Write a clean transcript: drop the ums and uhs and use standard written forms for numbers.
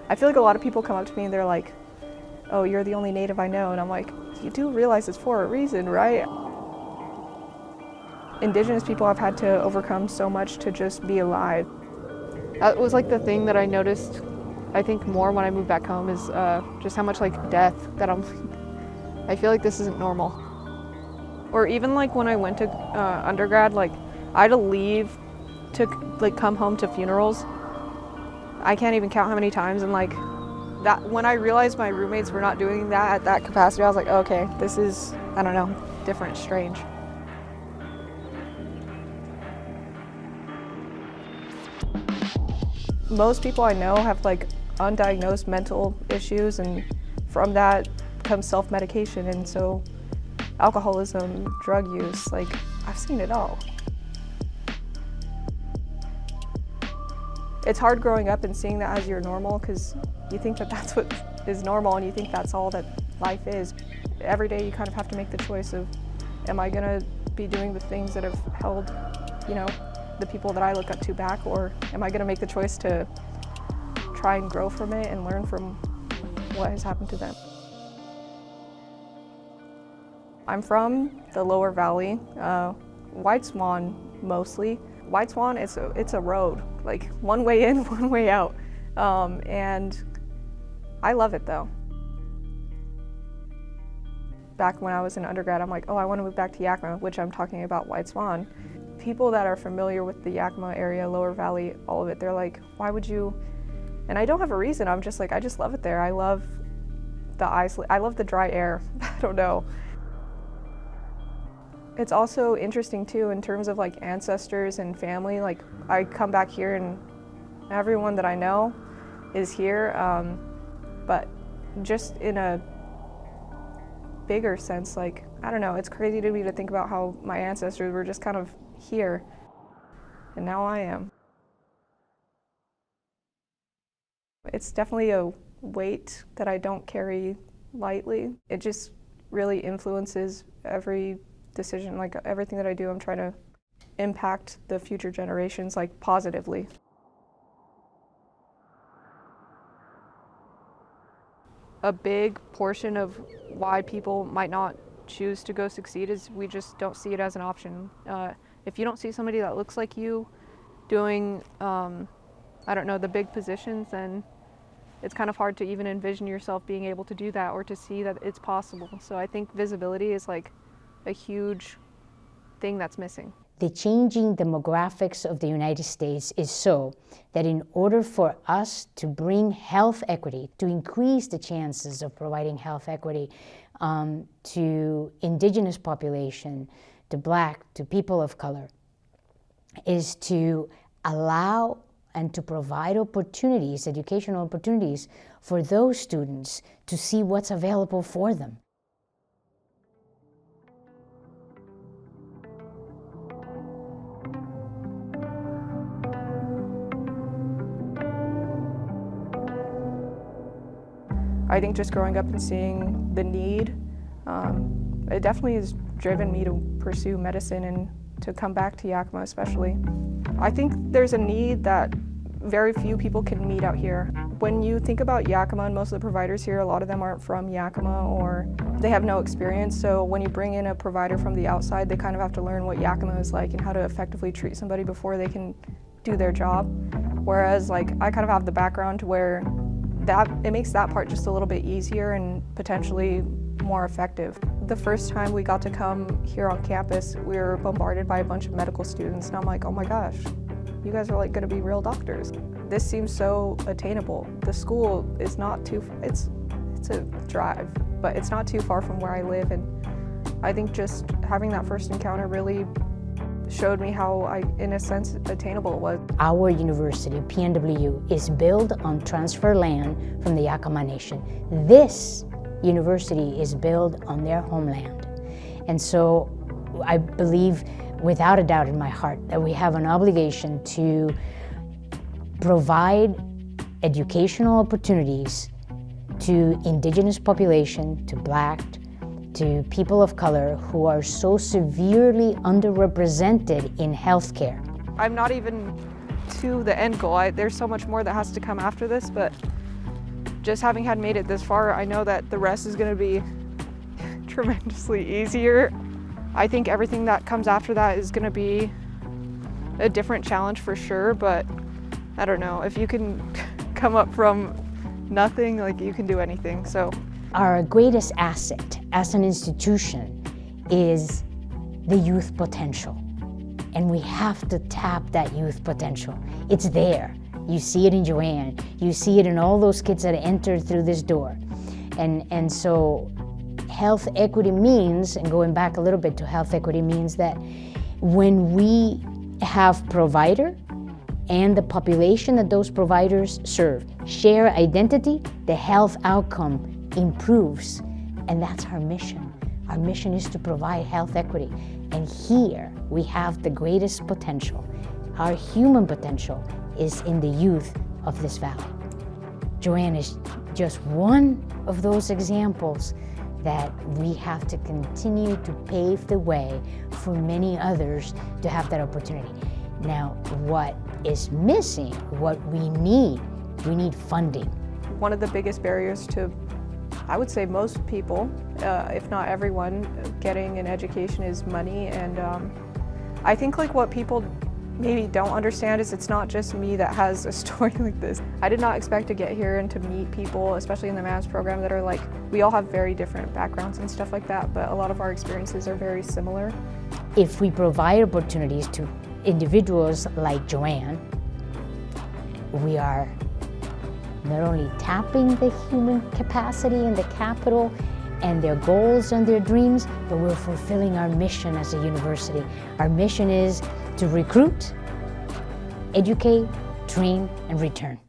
I feel like a lot of people come up to me and they're like, oh, you're the only Native I know. And I'm like, you do realize it's for a reason, right? Indigenous people have had to overcome so much to just be alive. That was like the thing that I noticed, I think, more when I moved back home is just how much like death that I feel like this isn't normal. Or even like when I went to undergrad, like I had to leave to like come home to funerals. I can't even count how many times, and like that when I realized my roommates were not doing that at that capacity, I was like, okay, this is, I don't know, different, strange. Most people I know have like undiagnosed mental issues, and from that comes self-medication, and so alcoholism, drug use, like I've seen it all. It's hard growing up and seeing that as your normal, because you think that that's what is normal and you think that's all that life is. Every day you kind of have to make the choice of, am I gonna be doing the things that have held, you know, the people that I look up to back, or am I gonna make the choice to try and grow from it and learn from what has happened to them? I'm from the Lower Valley, White Swan mostly. White Swan, it's a road, like one way in, one way out, and I love it though. Back when I was in undergrad, I'm like, oh, I want to move back to Yakima, which I'm talking about White Swan. People that are familiar with the Yakima area, Lower Valley, all of it, they're like, why would you? And I don't have a reason. I'm just like, I just love it there. I love the I love the dry air. I don't know. It's also interesting too in terms of like ancestors and family. Like I come back here and everyone that I know is here, but just in a bigger sense, like, I don't know, it's crazy to me to think about how my ancestors were just kind of here, and now I am. It's definitely a weight that I don't carry lightly. It just really influences every decision, like everything that I do. I'm trying to impact the future generations, like positively. A big portion of why people might not choose to go succeed is we just don't see it as an option. If you don't see somebody that looks like you doing, I don't know, the big positions, then it's kind of hard to even envision yourself being able to do that or to see that it's possible. So I think visibility is like a huge thing that's missing. The changing demographics of the United States is so that in order for us to bring health equity, to increase the chances of providing health equity to indigenous population, to Black, to people of color, is to allow and to provide opportunities, educational opportunities for those students to see what's available for them. I think just growing up and seeing the need, it definitely has driven me to pursue medicine and to come back to Yakima especially. I think there's a need that very few people can meet out here. When you think about Yakima, and most of the providers here, a lot of them aren't from Yakima or they have no experience, so when you bring in a provider from the outside, they kind of have to learn what Yakima is like and how to effectively treat somebody before they can do their job. Whereas like I kind of have the background where it makes that part just a little bit easier and potentially more effective. The first time we got to come here on campus, we were bombarded by a bunch of medical students, and I'm like, oh my gosh, you guys are like gonna be real doctors. This seems so attainable. The school is not too, it's a drive, but it's not too far from where I live, and I think just having that first encounter really showed me how, in a sense, attainable it was. Our university, PNWU, is built on transfer land from the Yakama Nation. This university is built on their homeland. And so I believe, without a doubt in my heart, that we have an obligation to provide educational opportunities to indigenous population, to Black, to people of color who are so severely underrepresented in healthcare. I'm not even to the end goal. There's so much more that has to come after this, but just having had made it this far, I know that the rest is going to be tremendously easier. I think everything that comes after that is going to be a different challenge for sure, but I don't know, if you can come up from nothing, like, you can do anything. So our greatest asset as an institution is the youth potential, and we have to tap that youth potential. It's there. You see it in JoAnne, you see it in all those kids that enter through this door. And so health equity means, and going back a little bit to health equity, means that when we have provider and the population that those providers serve share identity, the health outcome improves. And that's our mission. Our mission is to provide health equity. And here we have the greatest potential. Our human potential is in the youth of this valley. JoAnne is just one of those examples that we have to continue to pave the way for many others to have that opportunity. Now, what is missing, what we need funding. One of the biggest barriers to, I would say, most people, if not everyone, getting an education is money. And I think, like, what people maybe don't understand is it's not just me that has a story like this. I did not expect to get here and to meet people, especially in the MAMS program, that are like, we all have very different backgrounds and stuff like that, but a lot of our experiences are very similar. If we provide opportunities to individuals like JoAnne, we are not only tapping the human capacity and the capital and their goals and their dreams, but we're fulfilling our mission as a university. Our mission is to recruit, educate, train, and return.